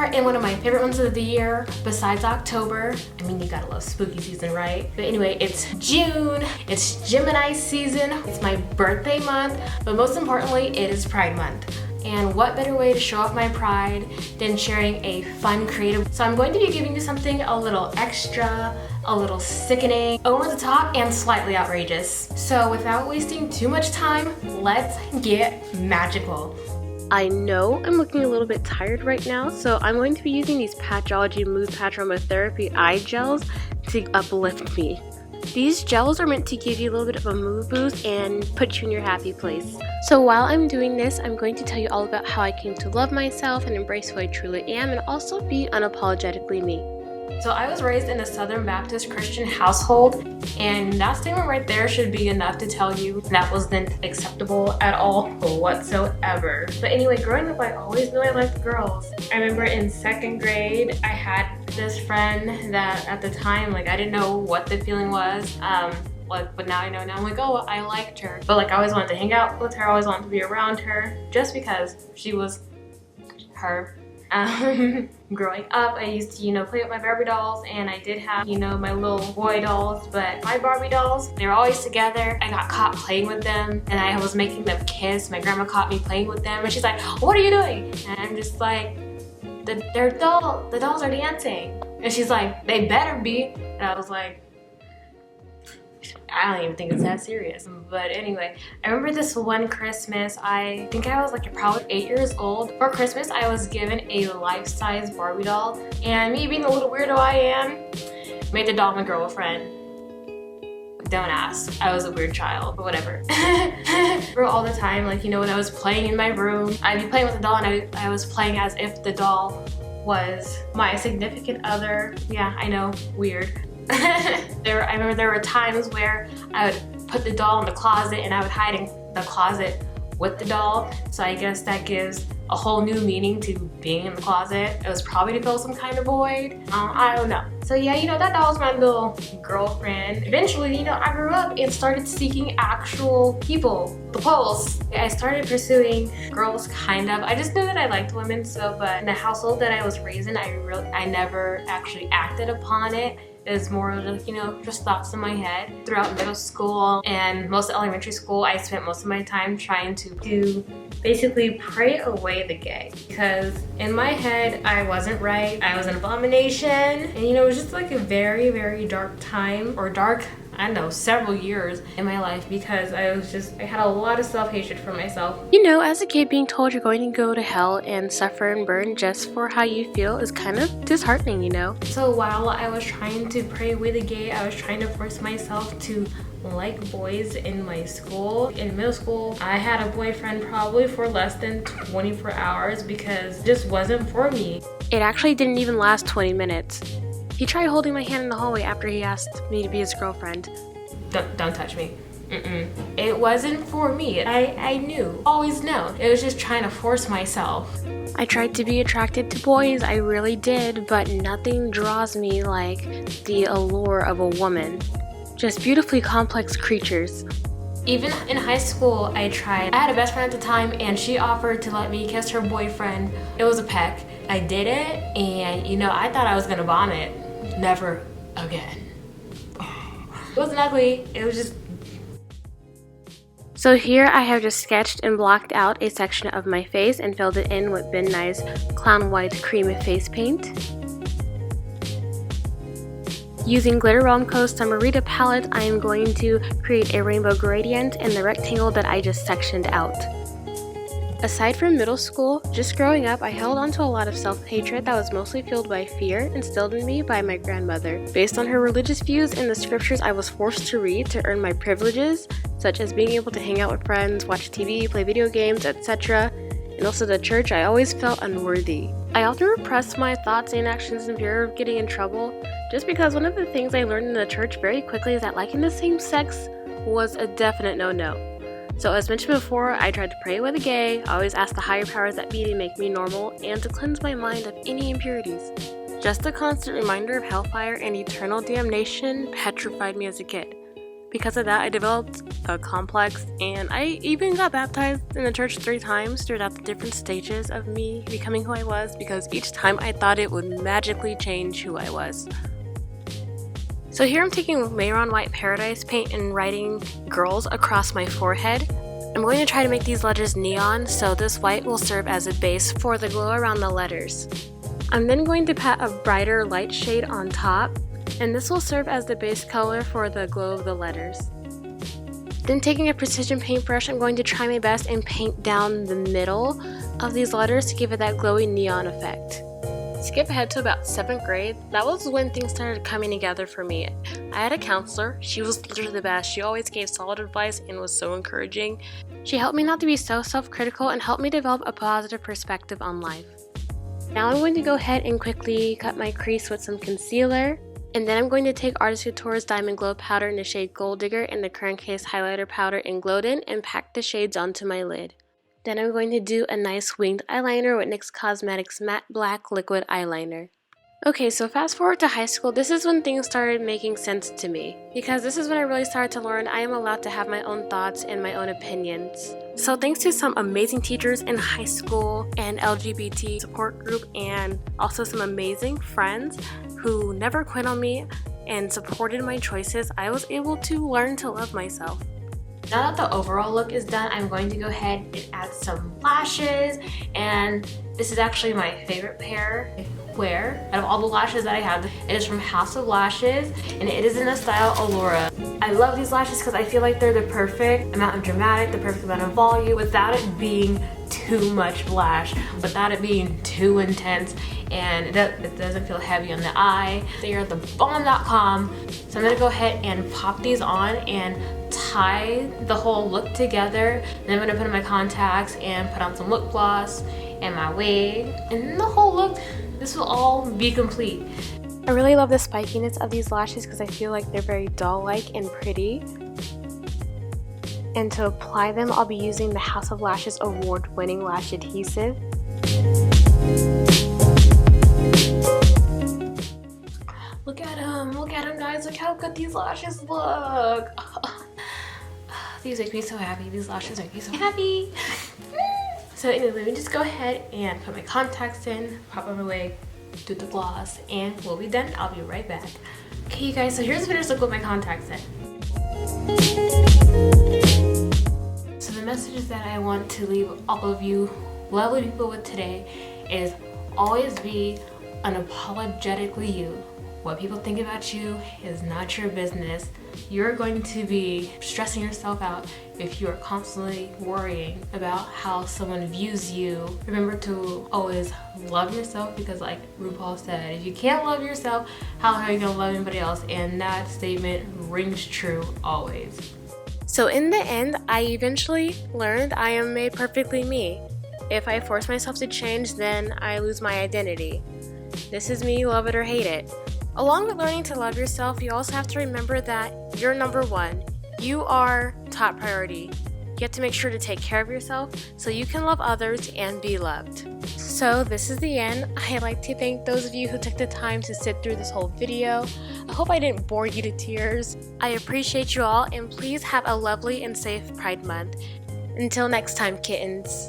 are in one of my favorite months of the year besides October. I mean, you gotta love spooky season, right? But anyway, it's June, it's Gemini season, it's my birthday month, but most importantly, it is Pride Month. And what better way to show off my pride than sharing a fun, creative. So I'm going to be giving you something a little extra, a little sickening, over the top, and slightly outrageous. So without wasting too much time, let's get magical. I know I'm looking a little bit tired right now, so I'm going to be using these Patchology Mood Patch Aromatherapy eye gels to uplift me. These gels are meant to give you a little bit of a mood boost and put you in your happy place. So while I'm doing this, I'm going to tell you all about how I came to love myself and embrace who I truly am, and also be unapologetically me. So I was raised in a Southern Baptist Christian household, and that statement right there should be enough to tell you that wasn't acceptable at all whatsoever. But anyway, growing up, I always knew I liked girls. I remember in 2nd grade, I had this friend that at the time, like, I didn't know what the feeling was. But now I know. Now I'm like, oh, I liked her. But like, I always wanted to hang out with her. I always wanted to be around her just because she was her. Growing up, I used to, play with my Barbie dolls, and I did have, my little boy dolls, but my Barbie dolls, they were always together. I got caught playing with them, and I was making them kiss. My grandma caught me playing with them, and she's like, what are you doing? And I'm just like, the dolls are dancing. And she's like, they better be. And I was like, I don't even think it's that serious. But anyway, I remember this one Christmas, I think I was like probably 8 years old. For Christmas, I was given a life-size Barbie doll. And me being the little weirdo I am, made the doll my girlfriend. Don't ask. I was a weird child, but whatever. All the time, like, when I was playing in my room, I'd be playing with the doll, and I was playing as if the doll was my significant other. Yeah, I know, weird. I remember there were times where I would put the doll in the closet, and I would hide in the closet with the doll. So I guess that gives a whole new meaning to being in the closet. It was probably to fill some kind of void. I don't know. So yeah, that doll was my little girlfriend. Eventually, I grew up and started seeking actual people, the poles. I started pursuing girls, kind of. I just knew that I liked women, but in the household that I was raised in, I never actually acted upon it. It was more of just thoughts in my head. Throughout middle school and most of elementary school, I spent most of my time trying to basically pray away the gay. Because in my head, I wasn't right. I was an abomination. And it was just like a very, very dark time, or dark, I don't know, several years in my life, because I had a lot of self-hatred for myself. As a kid, being told you're going to go to hell and suffer and burn just for how you feel is kind of disheartening, So while I was trying to pray away the gay, I was trying to force myself to like boys in my school. In middle school, I had a boyfriend probably for less than 24 hours because it just wasn't for me. It actually didn't even last 20 minutes. He tried holding my hand in the hallway after he asked me to be his girlfriend. Don't touch me. It wasn't for me. I knew, always known. It was just trying to force myself. I tried to be attracted to boys, I really did, but nothing draws me like the allure of a woman. Just beautifully complex creatures. Even in high school, I tried. I had a best friend at the time, and she offered to let me kiss her boyfriend. It was a peck. I did it, and I thought I was gonna vomit. Never again. It wasn't ugly, it was just... So here I have just sketched and blocked out a section of my face and filled it in with Nye's Clown White Cream Face Paint. Using Glitter Realm Co's SUMMERITA palette, I am going to create a rainbow gradient in the rectangle that I just sectioned out. Aside from middle school, just growing up, I held on to a lot of self-hatred that was mostly fueled by fear instilled in me by my grandmother. Based on her religious views and the scriptures I was forced to read to earn my privileges, such as being able to hang out with friends, watch TV, play video games, etc., and also the church, I always felt unworthy. I often repressed my thoughts and actions in fear of getting in trouble, just because one of the things I learned in the church very quickly is that liking the same sex was a definite no-no. So as mentioned before, I tried to pray with a gay, I always asked the higher powers that be to make me normal and to cleanse my mind of any impurities. Just a constant reminder of hellfire and eternal damnation petrified me as a kid. Because of that, I developed a complex, and I even got baptized in the church 3 times throughout the different stages of me becoming who I was, because each time I thought it would magically change who I was. So here I'm taking Mehron White Paradise paint and writing girls across my forehead. I'm going to try to make these letters neon, so this white will serve as a base for the glow around the letters. I'm then going to pat a brighter light shade on top, and this will serve as the base color for the glow of the letters. Then taking a precision paintbrush, I'm going to try my best and paint down the middle of these letters to give it that glowy neon effect. Skip ahead to about 7th grade. That was when things started coming together for me. I had a counselor. She was literally the best. She always gave solid advice and was so encouraging. She helped me not to be so self-critical and helped me develop a positive perspective on life. Now I'm going to go ahead and quickly cut my crease with some concealer. And then I'm going to take Artist Couture's Diamond Glow Powder in the shade Gold Digger and the Crayon Case Highlighter Powder in GLOWDEN and pack the shades onto my lid. Then I'm going to do a nice winged eyeliner with NYX Cosmetics Matte Black Liquid Eyeliner. Okay, so fast forward to high school, this is when things started making sense to me. Because this is when I really started to learn I am allowed to have my own thoughts and my own opinions. So thanks to some amazing teachers in high school and LGBT support group, and also some amazing friends who never quit on me and supported my choices, I was able to learn to love myself. Now that the overall look is done, I'm going to go ahead and add some lashes, and this is actually my favorite pair I wear out of all the lashes that I have. It is from House of Lashes, and it is in the style Allura. I love these lashes because I feel like they're the perfect amount of dramatic, the perfect amount of volume, without it being too much lash, without it being too intense, and it doesn't feel heavy on the eye. They are the bomb.com, so I'm going to go ahead and pop these on and tie the whole look together. Then I'm going to put on my contacts and put on some lip gloss and my wig, and the whole look, this will all be complete. I really love the spikiness of these lashes because I feel like they're very doll-like and pretty. And to apply them, I'll be using the House of Lashes award-winning lash adhesive. Look at them guys, look how good these lashes look. These make me so happy, these lashes make me so happy. So anyway, let me just go ahead and put my contacts in, pop on my wig, do the gloss, and we'll be done. I'll be right back. Okay you guys, so here's the finished look with my contacts in. So the message that I want to leave all of you lovely people with today is always be unapologetically you. What people think about you is not your business. You're going to be stressing yourself out if you are constantly worrying about how someone views you. Remember to always love yourself, because like RuPaul said, if you can't love yourself, how are you gonna love anybody else? And that statement rings true always. So in the end, I eventually learned I am made perfectly me. If I force myself to change, then I lose my identity. This is me, love it or hate it. Along with learning to love yourself, you also have to remember that you're number one. You are top priority. You have to make sure to take care of yourself so you can love others and be loved. So this is the end. I'd like to thank those of you who took the time to sit through this whole video. I hope I didn't bore you to tears. I appreciate you all, and please have a lovely and safe Pride Month. Until next time, kittens.